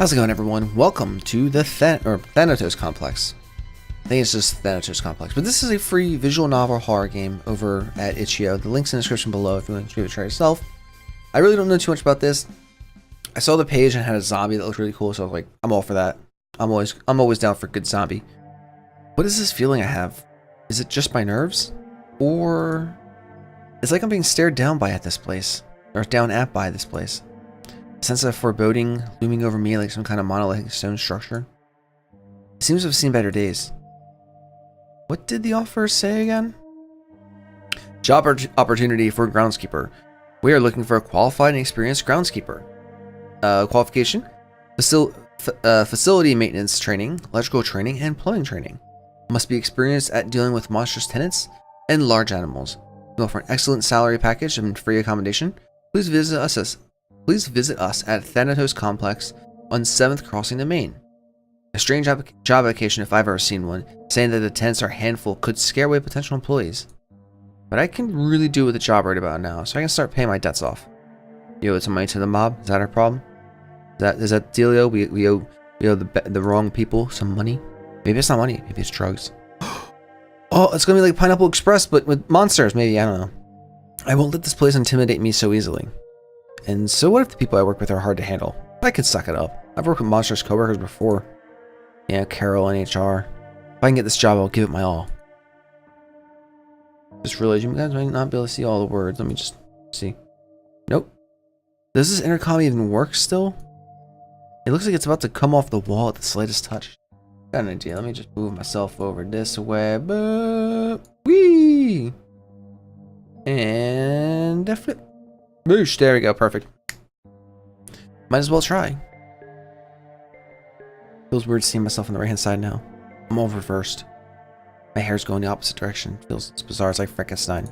How's it going, everyone? Welcome to the Thanatos complex. I think it's just Thanatos complex, but this is a free visual novel horror game over at Itch.io. The link's in the description below if you want to give it a try yourself. I really don't know too much about this. I saw the page and had a zombie that looked really cool, so I was like, I'm all for that. I'm always down for a good zombie. What is this feeling I have? Is it just my nerves, or it's like I'm being stared down by at this place, or down at by this place? A sense of foreboding looming over me like some kind of monolithic stone structure. It seems to have seen better days. What did the offer say again? Job opportunity for groundskeeper. We are looking for a qualified and experienced groundskeeper. Qualification: facility maintenance training, electrical training, and plumbing training. Must be experienced at dealing with monstrous tenants and large animals. We offer an excellent salary package and free accommodation. Please visit us at Thanatos Complex on 7th Crossing the Main. A strange job application if I've ever seen one, saying that the tenants are a handful could scare away potential employees. But I can really do with the job right about now, so I can start paying my debts off. You owe some money to the mob? Is that our problem? Is that dealio? We owe the wrong people some money? Maybe it's not money, maybe it's drugs. Oh, it's gonna be like Pineapple Express, but with monsters, maybe, I don't know. I won't let this place intimidate me so easily. And so what if the people I work with are hard to handle? I could suck it up. I've worked with monstrous coworkers before. Yeah, Carol and HR. If I can get this job, I'll give it my all. Just realized you guys might not be able to see all the words. Let me just see. Nope. Does this intercom even work still? It looks like it's about to come off the wall at the slightest touch. Got an idea. Let me just move myself over this way. Whee! And a flip. Boosh, there we go, perfect. Might as well try. Feels weird seeing myself on the right hand side now. I'm all reversed. My hair's going the opposite direction. It's bizarre, it's like Frankenstein.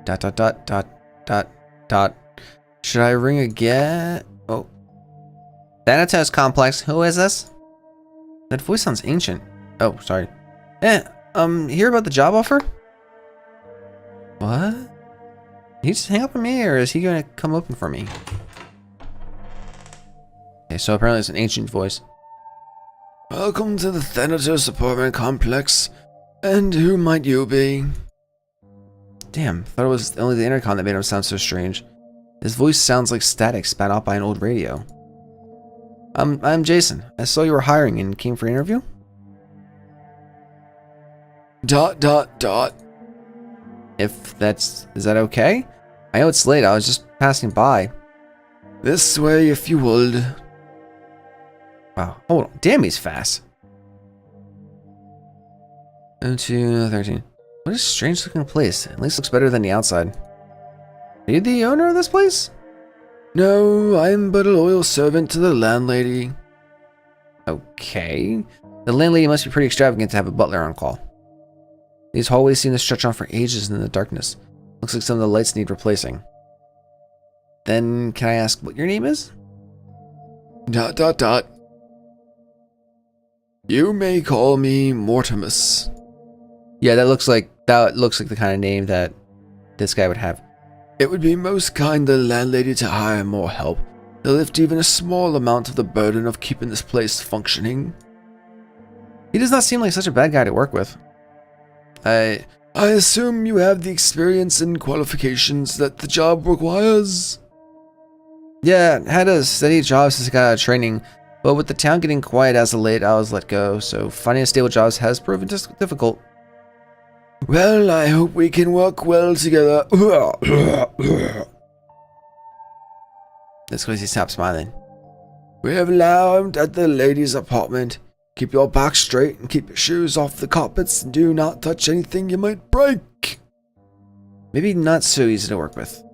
Dot dot dot dot dot dot. Should I ring again? Oh. Thanatos Complex, who is this? That voice sounds ancient. Oh, sorry. Hear about the job offer? What? Did he just hang up on me, or is he going to come open for me? Okay, so apparently it's an ancient voice. Welcome to the Thanatos apartment complex. And who might you be? Damn, thought it was only the intercom that made him sound so strange. His voice sounds like static spat out by an old radio. I'm Jason. I saw you were hiring and came for an interview. Dot dot dot. Is that okay? I know it's late, I was just passing by. This way if you would. Wow, hold on. Damn, he's fast. 0213. What a strange looking place. At least looks better than the outside. Are you the owner of this place? No, I'm but a loyal servant to the landlady. Okay. The landlady must be pretty extravagant to have a butler on call. These hallways seem to stretch on for ages in the darkness. Looks like some of the lights need replacing. Then, can I ask what your name is? Dot dot dot. You may call me Mortimus. Yeah, that looks like the kind of name that this guy would have. It would be most kind of the landlady to hire more help, to lift even a small amount of the burden of keeping this place functioning. He does not seem like such a bad guy to work with. I assume you have the experience and qualifications that the job requires? Yeah, had a steady job since I got out of training, but with the town getting quiet as of late, I was let go, so finding a stable job has proven difficult. Well, I hope we can work well together. That's because he stopped smiling. We have lounged at the lady's apartment. Keep your back straight and keep your shoes off the carpets and do not touch anything you might break. Maybe not so easy to work with.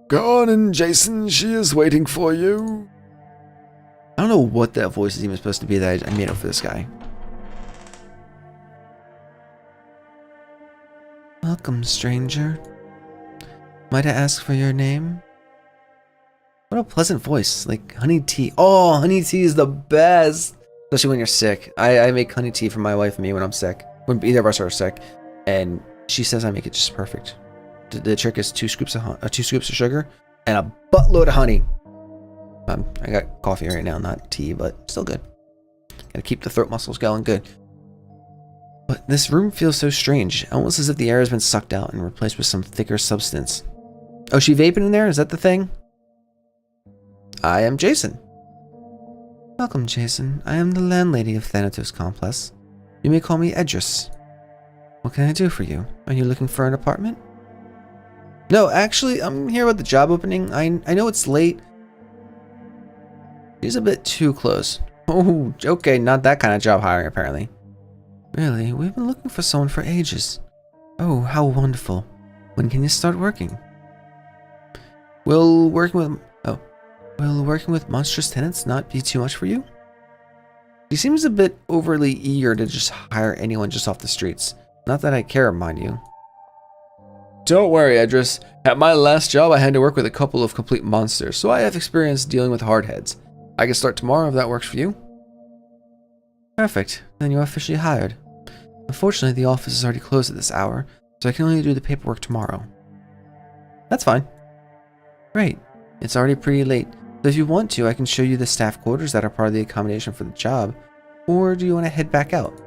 Go on in, Jason. She is waiting for you. I don't know what that voice is even supposed to be that I made up for this guy. Welcome, stranger. Might I ask for your name? What a pleasant voice, like honey tea. Oh, honey tea is the best. Especially when you're sick. I make honey tea for my wife and me when I'm sick. When either of us are sick. And she says I make it just perfect. The trick is 2 scoops of sugar and a buttload of honey. I got coffee right now, not tea, but still good. Gotta keep the throat muscles going good. But this room feels so strange, almost as if the air has been sucked out and replaced with some thicker substance. Oh, she vaping in there? Is that the thing? I am Jason. Welcome, Jason. I am the landlady of Thanatos Complex. You may call me Idris. What can I do for you? Are you looking for an apartment? No, actually, I'm here with the job opening. I know it's late. She's a bit too close. Oh, okay, not that kind of job hiring, apparently. Really? We've been looking for someone for ages. Oh, how wonderful. When can you start working? Will working with monstrous tenants not be too much for you? He seems a bit overly eager to just hire anyone just off the streets. Not that I care, mind you. Don't worry, Idris. At my last job, I had to work with a couple of complete monsters, so I have experience dealing with hardheads. I can start tomorrow if that works for you. Perfect. Then you're officially hired. Unfortunately, the office is already closed at this hour, so I can only do the paperwork tomorrow. That's fine. Great. It's already pretty late, so if you want to, I can show you the staff quarters that are part of the accommodation for the job, or do you want to head back out?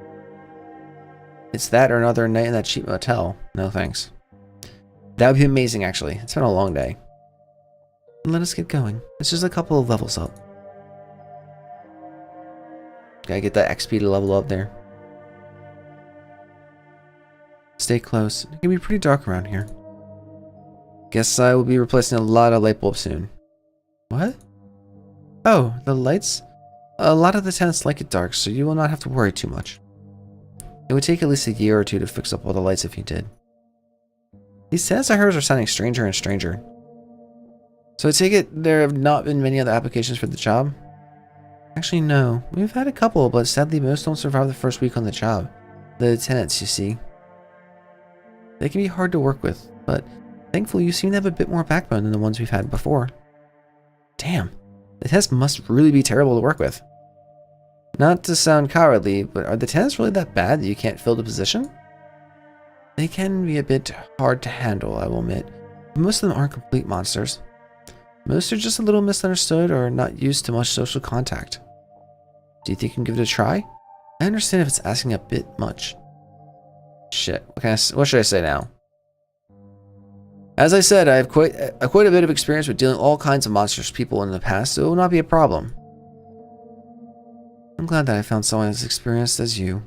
It's that or another night in that cheap motel. No thanks. That would be amazing, actually. It's been a long day. Let us get going. It's just a couple of levels up. Gotta get that XP to level up there. Stay close. It can be pretty dark around here. Guess I will be replacing a lot of light bulbs soon. What? Oh, the lights? A lot of the tenants like it dark, so you will not have to worry too much. It would take at least a year or two to fix up all the lights if you did. These tenants of hers are sounding stranger and stranger. So I take it there have not been many other applications for the job? Actually, no. We've had a couple, but sadly most don't survive the first week on the job. The tenants, you see. They can be hard to work with, but thankfully you seem to have a bit more backbone than the ones we've had before. Damn. The tenants must really be terrible to work with. Not to sound cowardly, but are the tenants really that bad that you can't fill the position? They can be a bit hard to handle, I will admit. But most of them aren't complete monsters. Most are just a little misunderstood or not used to much social contact. Do you think you can give it a try? I understand if it's asking a bit much. Shit, what should I say now? As I said, I have quite a bit of experience with dealing with all kinds of monstrous people in the past, so it will not be a problem. I'm glad that I found someone as experienced as you.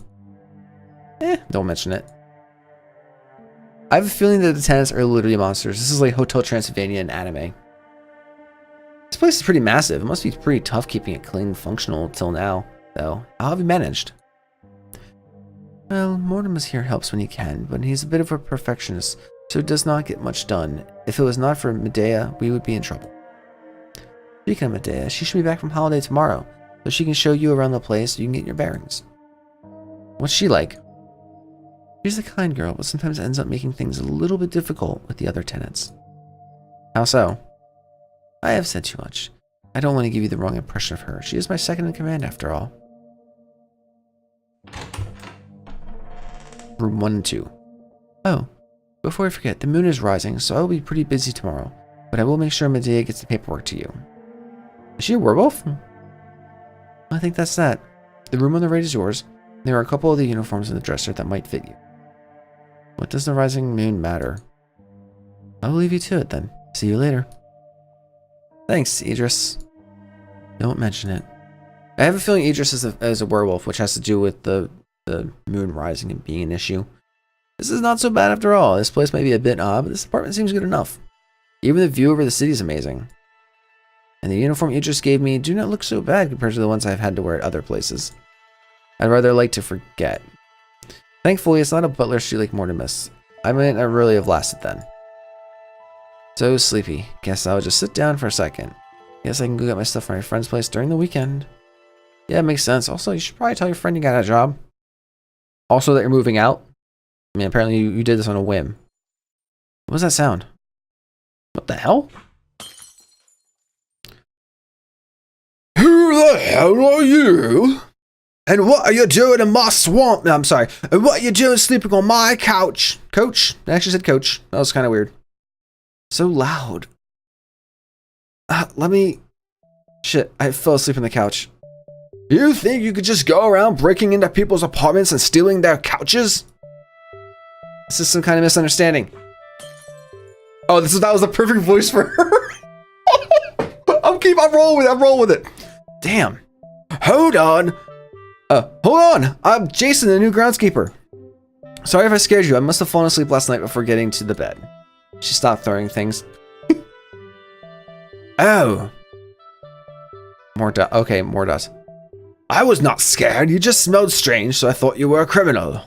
Don't mention it. I have a feeling that the tenants are literally monsters. This is like Hotel Transylvania in anime. This place is pretty massive. It must be pretty tough keeping it clean and functional till now, though. How have you managed? Well, Mortimer's here helps when he can, but he's a bit of a perfectionist, so does not get much done. If it was not for Medea, we would be in trouble. Speaking of Medea, she should be back from holiday tomorrow, so she can show you around the place so you can get your bearings. What's she like? She's a kind girl, but sometimes ends up making things a little bit difficult with the other tenants. How so? I have said too much. I don't want to give you the wrong impression of her. She is my second in command after all. Room 1 and 2. Oh, before I forget, the moon is rising, so I will be pretty busy tomorrow, but I will make sure Medea gets the paperwork to you. Is she a werewolf? I think that's that. The room on the right is yours. There are a couple of the uniforms in the dresser that might fit you. What does the rising moon matter? I will leave you to it then. See you later. Thanks, Idris. Don't mention it. I have a feeling Idris is a werewolf, which has to do with the moon rising and being an issue. This is not so bad after all. This place may be a bit odd, but this apartment seems good enough. Even the view over the city is amazing. And the uniform Idris gave me do not look so bad compared to the ones I've had to wear at other places. I'd rather like to forget. Thankfully, it's not a butler street like Mortimus. I might not really have lasted then. So sleepy. Guess I'll just sit down for a second. Guess I can go get my stuff from my friend's place during the weekend. Yeah, it makes sense. Also, you should probably tell your friend you got a job. Also that you're moving out. I mean, apparently you did this on a whim. What was that sound? What the hell? Who the hell are you? And what are you doing in my swamp? No, I'm sorry. And what are you doing sleeping on my couch? Coach? I actually said coach. That was kind of weird. So loud. Let me Shit, I fell asleep on the couch. You think you could just go around breaking into people's apartments and stealing their couches? This is some kind of misunderstanding. Oh, that was the perfect voice for her. I'm rolling with it. Damn. Hold on. I'm Jason, the new groundskeeper. Sorry if I scared you. I must have fallen asleep last night before getting to the bed. She stopped throwing things. Oh. More dust. I was not scared. You just smelled strange, so I thought you were a criminal.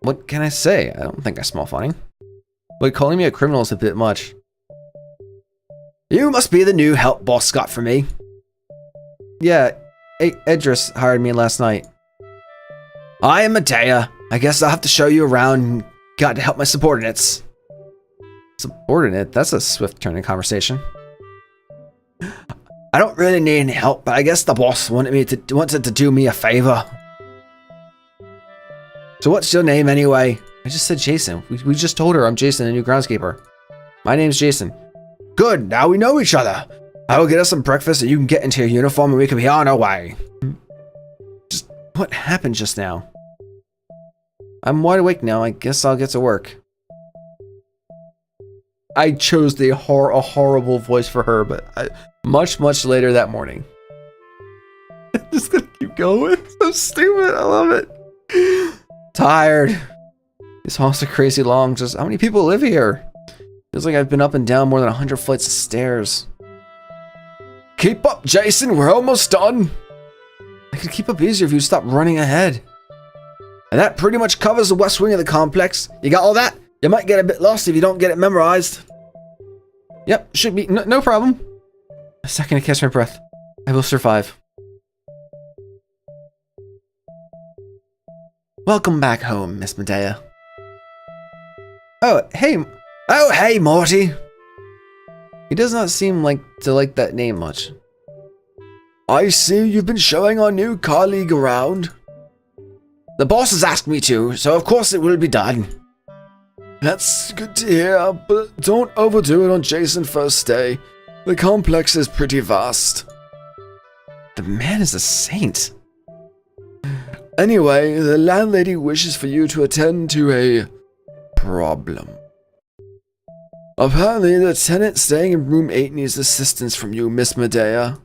What can I say? I don't think I smell funny. But calling me a criminal is a bit much. You must be the new help boss got for me. Yeah, Idris hired me last night. I am Medea. I guess I'll have to show you around. Got to help my subordinates. Subordinate? That's a swift turn in conversation. I don't really need any help, but I guess the boss wanted to do me a favor. So what's your name anyway? I just said Jason. We just told her I'm Jason, the new groundskeeper. My name's Jason. Good, now we know each other. I will get us some breakfast and you can get into your uniform and we can be on our way. Just what happened just now? I'm wide awake now. I guess I'll get to work. I chose a horrible voice for her, but much later that morning. I'm just gonna keep going. It's so stupid. I love it. Tired. These halls are crazy long. Just how many people live here? Feels like I've been up and down more than 100 flights of stairs. Keep up, Jason. We're almost done. I could keep up easier if you stop running ahead. And that pretty much covers the west wing of the complex. You got all that? You might get a bit lost if you don't get it memorized. Yep, should be no problem. A second to catch my breath. I will survive. Welcome back home, Miss Medea. Oh, hey, Morty. He does not seem to like that name much. I see you've been showing our new colleague around. The boss has asked me to, so of course it will be done. That's good to hear, but don't overdo it on Jason's first day. The complex is pretty vast. The man is a saint. Anyway, the landlady wishes for you to attend to a problem. Apparently, the tenant staying in room 8 needs assistance from you, Miss Medea.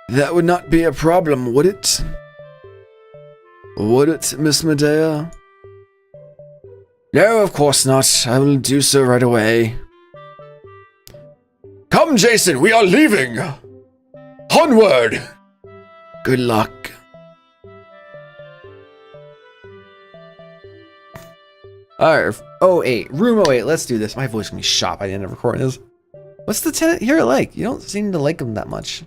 That would not be a problem, would it? Would it, Miss Medea? No, of course not. I will do so right away. Come, Jason, we are leaving! Onward! Good luck. Alright, 08. Room 08. Let's do this. My voice can be shot by the end of recording this. What's the tenant here like? You don't seem to like him that much.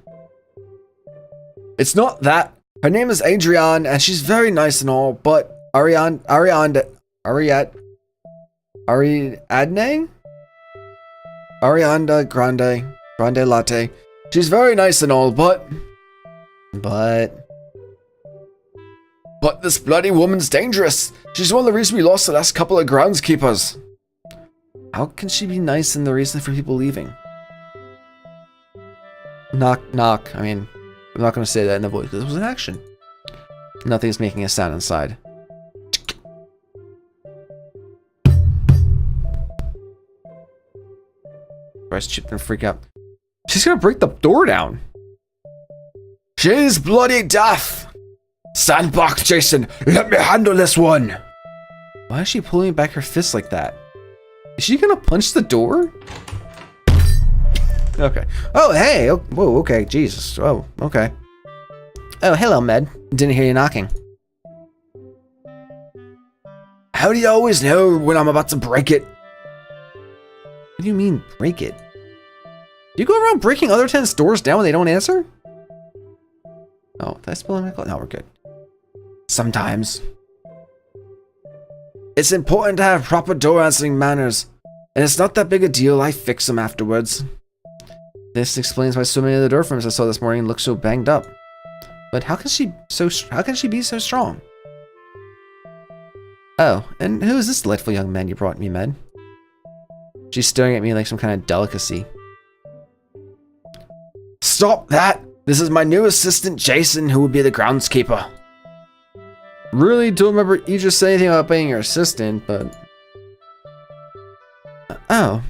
It's not that. Her name is Arianna, and she's very nice and all, but Arianna Grande Latte. She's very nice and all, but this bloody woman's dangerous. She's one of the reasons we lost the last couple of groundskeepers. How can she be nice and the reason for people leaving? Knock, knock. I mean, I'm not going to say that in the voice because it was an action. Nothing's making a sound inside. Bryce chipped and freak out. She's going to break the door down. She's bloody deaf. Stand back, Jason. Let me handle this one. Why is she pulling back her fist like that? Is she gonna punch the door? Okay. Oh, hey. Oh, whoa, okay. Jesus. Oh, okay. Oh, hello, Med. Didn't hear you knocking. How do you always know when I'm about to break it? What do you mean, break it? Do you go around breaking other tenants' doors down when they don't answer? Oh, did I spill my clothes? No, we're good. Sometimes. It's important to have proper door answering manners, and it's not that big a deal. I fix them afterwards. This explains why so many of the door frames I saw this morning look so banged up. But how can she be so strong? Oh, and who is this delightful young man you brought me, Med? She's staring at me like some kind of delicacy. stop that! This is my new assistant, Jason, who will be the groundskeeper. Really don't remember you just saying anything about being your assistant, but... Oh,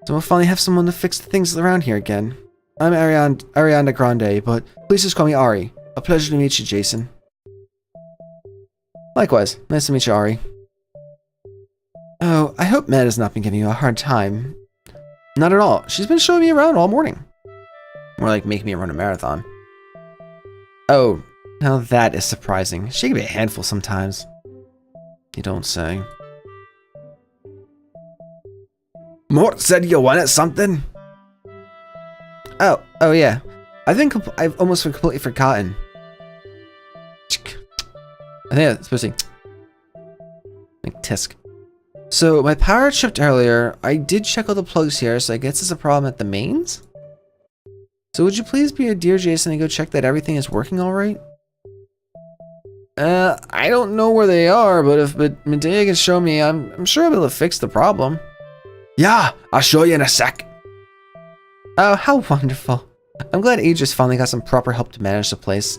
so we'll finally have someone to fix the things around here again. I'm Arianna Grande, but please just call me Ari. A pleasure to meet you, Jason. Likewise, nice to meet you, Ari. Oh, I hope Med has not been giving you a hard time. Not at all. She's been showing me around all morning. More like making me run a marathon. Oh, now that is surprising. She can be a handful sometimes. You don't say. Mort said you wanted something? Oh yeah. I've almost completely forgotten. I think it's supposed to be like tisk. So my power tripped earlier. I did check all the plugs here, so I guess it's a problem at the mains? So would you please be a dear Jason and go check that everything is working alright? I don't know where they are, but if Medea can show me, I'm sure I'll be able to fix the problem. Yeah, I'll show you in a sec. Oh, how wonderful. I'm glad Aegis finally got some proper help to manage the place.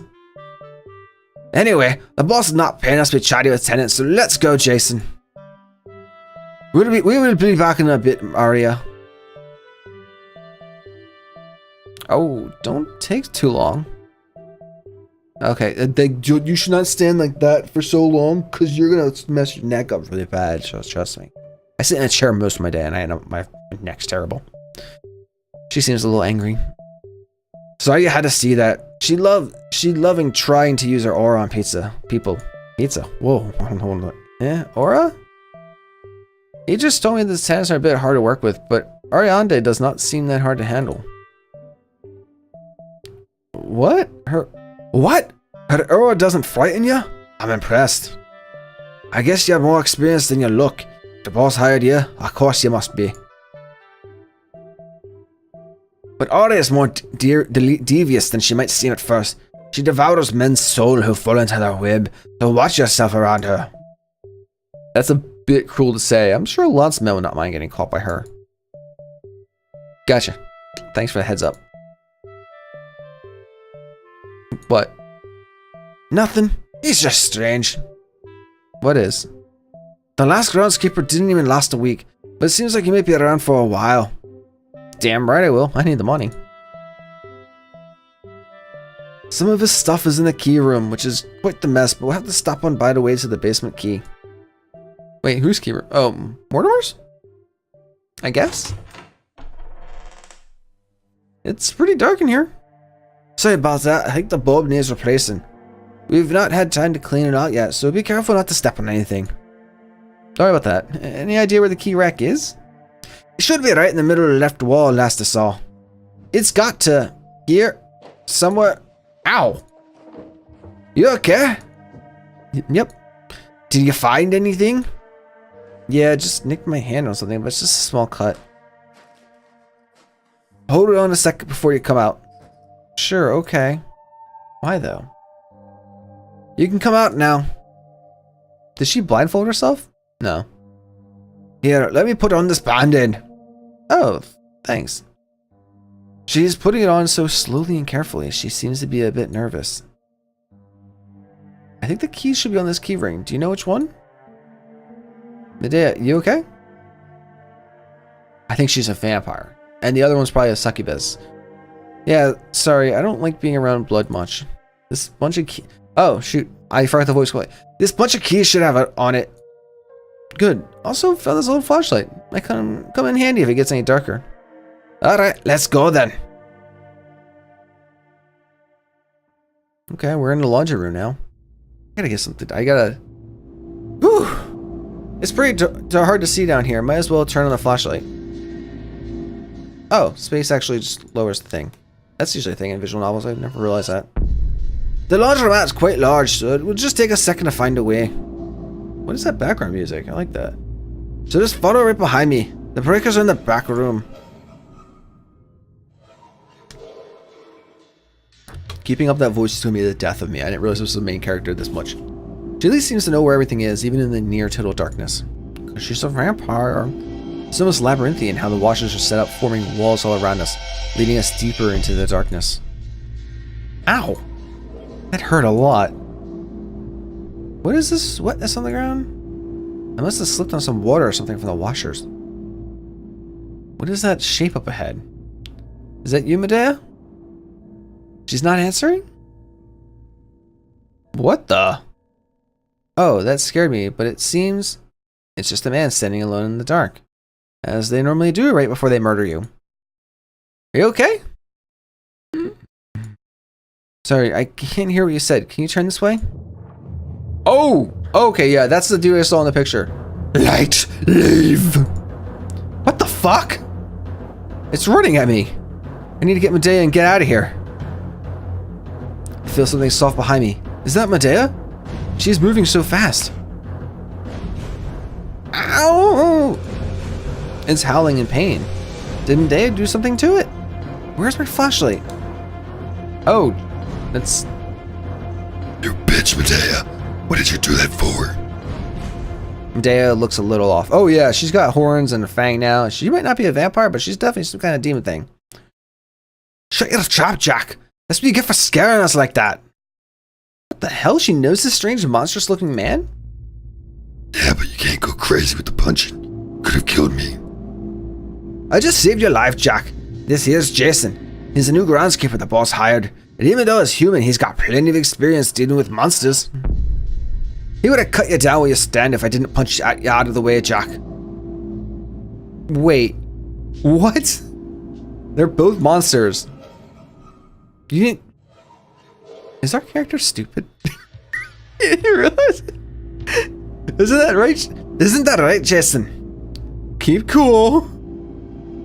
Anyway, the boss is not paying us to be chatty with tenants, so let's go, Jason. We will be back in a bit, Aria. Oh, don't take too long. Okay, you should not stand like that for so long, because you're going to mess your neck up really bad, trust me. I sit in a chair most of my day, and my neck's terrible. She seems a little angry. Sorry you had to see that. She loving trying to use her aura on pizza. Pizza? Whoa, hold on. Yeah, aura? He just told me the tenants are a bit hard to work with, but Arianna does not seem that hard to handle. What? Her aura doesn't frighten you? I'm impressed. I guess you have more experience than you look. The boss hired you, of course you must be. But Aria is more devious than she might seem at first. She devours men's soul who fall into their web, so watch yourself around her. That's a bit cruel to say. I'm sure lots of men would not mind getting caught by her. Gotcha. Thanks for the heads up. What? Nothing. He's just strange. What is? The last groundskeeper didn't even last a week, but it seems like he might be around for a while. Damn right I will. I need the money. Some of his stuff is in the key room, which is quite the mess, but we'll have to stop on by the way to the basement key. Wait, whose key room? Oh, Mortimer's? I guess? It's pretty dark in here. Sorry about that. I think the bulb needs replacing. We've not had time to clean it out yet, so be careful not to step on anything. Sorry about that. Any idea where the key rack is? It should be right in the middle of the left wall, last I saw. It's got to... here... somewhere... Ow! You okay? Yep. Did you find anything? Yeah, just nicked my hand on something, but it's just a small cut. Hold it on a second before you come out. Sure, okay. Why though? You can come out now. Did she blindfold herself? No. Here, let me put on this band-aid. Oh, thanks. She's putting it on so slowly and carefully. She seems to be a bit nervous. I think the keys should be on this key ring. Do you know which one? Medea, you okay? I think she's a vampire. And the other one's probably a succubus. Yeah, sorry, I don't like being around blood much. This bunch of keys... Oh, shoot. I forgot the voice quality. This bunch of keys should have it on it. Good. Also found this little flashlight. Might come in handy if it gets any darker. Alright, let's go then. Okay, we're in the laundry room now. I gotta get something. I gotta... Whew! It's pretty hard to see down here. Might as well turn on the flashlight. Oh, space actually just lowers the thing. That's usually a thing in visual novels. I never realized that. The laundromat's quite large, so it will just take a second to find a way. What is that background music? I like that. So just follow right behind me. The breakers are in the back room. Keeping up that voice is going to be the death of me. I didn't realize this was the main character this much. She at least seems to know where everything is, even in the near total darkness. Because she's a vampire. It's almost labyrinthian how the washers are set up, forming walls all around us, leading us deeper into the darkness. Ow! That hurt a lot. What is this wetness on the ground? I must have slipped on some water or something from the washers. What is that shape up ahead? Is that you, Medea? She's not answering? What the? Oh, that scared me, but it seems it's just a man standing alone in the dark, as they normally do right before they murder you. Are you okay? Sorry, I can't hear what you said. Can you turn this way? Oh! Okay, yeah, that's the dude I saw in the picture. Light, leave! What the fuck? It's running at me. I need to get Medea and get out of here. I feel something soft behind me. Is that Medea? She's moving so fast. Ow! It's howling in pain. Did Medea do something to it? Where's my flashlight? Oh, that's... You bitch, Medea. What did you do that for? Medea looks a little off. Oh yeah, she's got horns and a fang now. She might not be a vampire, but she's definitely some kind of demon thing. Shut your trap, Jack. That's what you get for scaring us like that. What the hell? She knows this strange, monstrous-looking man? Yeah, but you can't go crazy with the punching. Could have killed me. I just saved your life, Jack. This here's Jason. He's the new groundskeeper the boss hired. And even though he's human, he's got plenty of experience dealing with monsters. He would have cut you down where you stand if I didn't punch you out of the way, Jack. Wait. What? They're both monsters. You didn't... Is our character stupid? You realize it? Isn't that right? Isn't that right, Jason? Keep cool.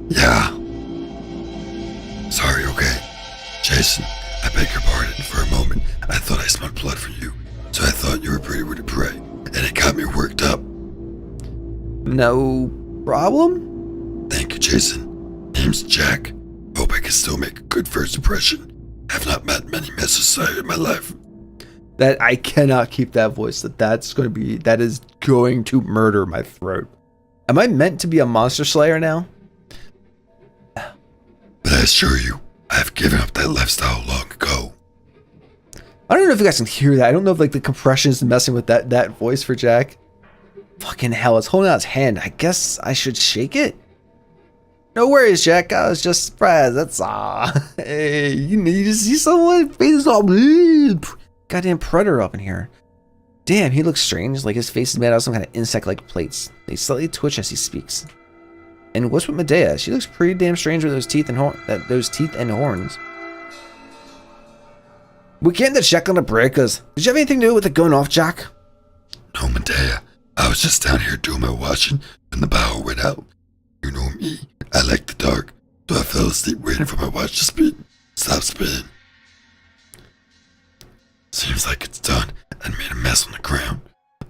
Yeah. Sorry, okay. Jason, I beg your pardon for a moment. I thought I smelled blood from you, so I thought you were pretty to pray, and it got me worked up. No problem? Thank you, Jason. Name's Jack. Hope I can still make a good first impression. I've not met many men society in my life. That I cannot keep that voice. That is going to murder my throat. Am I meant to be a monster slayer now? But I assure you, I have given up that lifestyle long ago. I don't know if you guys can hear that. I don't know if like the compression is messing with that voice for Jack. Fucking hell, it's holding out its hand. I guess I should shake it? No worries, Jack. I was just surprised. That's all. Hey, you need to see someone face all goddamn predator up in here. Damn, he looks strange. Like his face is made out of some kind of insect-like plates. They slightly twitch as he speaks. And what's with Medea? She looks pretty damn strange with those teeth and horns. We came to check on the breakers. Did you have anything to do with it going off, Jack? No, Medea. I was just down here doing my washing when the power went out. You know me. I like the dark, so I fell asleep waiting for my watch to stop spinning. Seems like it's done and made a mess on the ground.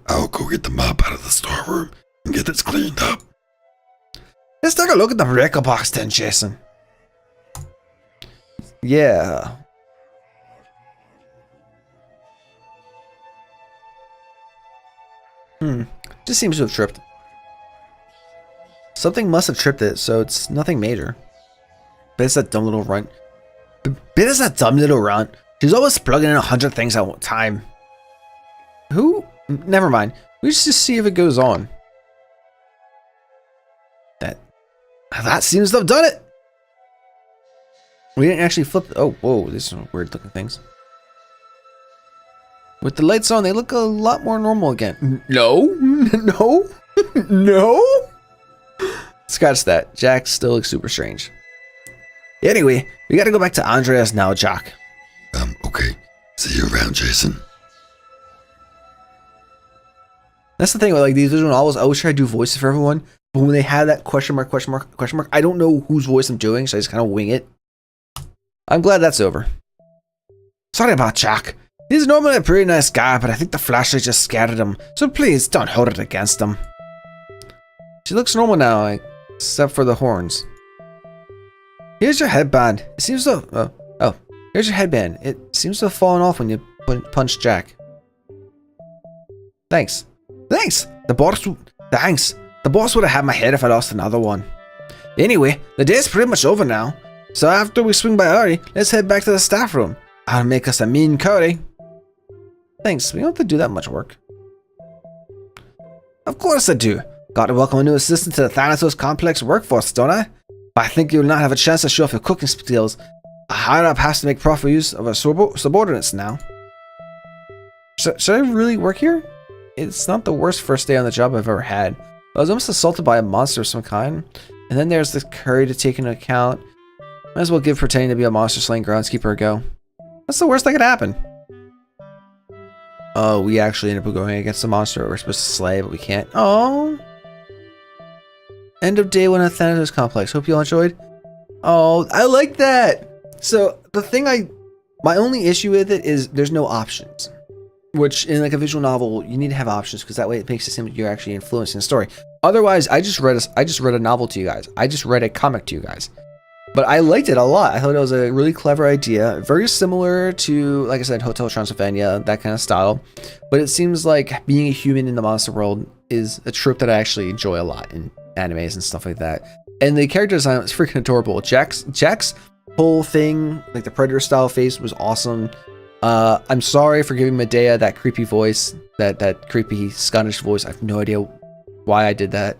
I'll go get the mop out of the storeroom and get this cleaned up. Let's take a look at the breaker box then, Jason. Yeah. Just seems to have tripped. Something must have tripped it, so it's nothing major. But it's that dumb little runt. She's always plugging in 100 things at one time. Who? Never mind. We should just see if it goes on. That seems to have done it. We didn't actually flip. Oh, whoa. These are weird looking things. With the lights on, they look a lot more normal again. No. No. No. Scratch that. Jack still looks super strange. Anyway, we gotta go back to Andreas now, Jack. Okay. See you around, Jason. That's the thing with like these visual novels. I always try to do voices for everyone, but when they have that question mark, I don't know whose voice I'm doing, so I just kind of wing it. I'm glad that's over. Sorry about Jack. He's normally a pretty nice guy, but I think the flashlight just scared him. So please don't hold it against him. She looks normal now, except for the horns. Here's your headband. It seems to. Here's your headband. It seems to have fallen off when you punched Jack. Thanks. Thanks. The boss would have had my head if I lost another one. Anyway, the day's pretty much over now. So after we swing by Ari, let's head back to the staff room. I'll make us a mean curry. Thanks, we don't have to do that much work. Of course I do. Got to welcome a new assistant to the Thanatos complex workforce, don't I? But I think you'll not have a chance to show off your cooking skills. A higher-up has to make proper use of our subordinates now. Should I really work here? It's not the worst first day on the job I've ever had. I was almost assaulted by a monster of some kind. And then there's the curry to take into account. Might as well give pretending to be a monster slaying groundskeeper a go. That's the worst that could happen. Oh, we actually end up going against the monster we're supposed to slay, but we can't. Oh. End of day 1 at Thanatos complex. Hope you all enjoyed. Oh, I like that. So the thing my only issue with it is there's no options. Which in like a visual novel, you need to have options because that way it makes it seem like you're actually influencing the story. Otherwise, I just read a novel to you guys. I just read a comic to you guys. But I liked it a lot. I thought it was a really clever idea. Very similar to, like I said, Hotel Transylvania, that kind of style. But it seems like being a human in the monster world is a trope that I actually enjoy a lot in animes and stuff like that. And the character design was freaking adorable. Jack's whole thing, like the Predator style face, was awesome. I'm sorry for giving Medea that creepy voice, that creepy Scottish voice. I have no idea why I did that.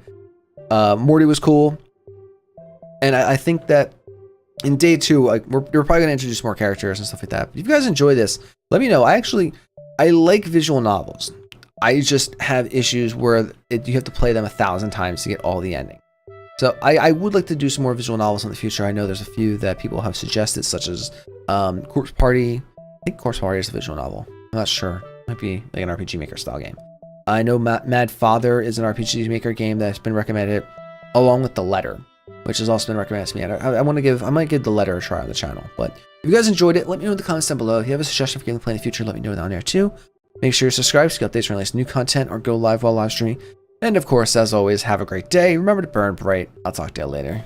Morty was cool. And I think that in day 2, like we're probably gonna introduce more characters and stuff like that. But if you guys enjoy this, let me know. I like visual novels. I just have issues where you have to play them 1,000 times to get all the ending. So I would like to do some more visual novels in the future. I know there's a few that people have suggested, such as Corpse Party. I think Corpse Party is a visual novel. I'm not sure. Might be like an RPG Maker style game. I know Mad Father is an RPG Maker game that's been recommended, along with The Letter, which has also been recommended to me. I might give The Letter a try on the channel. But if you guys enjoyed it, let me know in the comments down below. If you have a suggestion for gameplay in the future, let me know down there too. Make sure you subscribe to get updates when I release new content or go live while live streaming. And of course, as always, have a great day. Remember to burn bright. I'll talk to you later.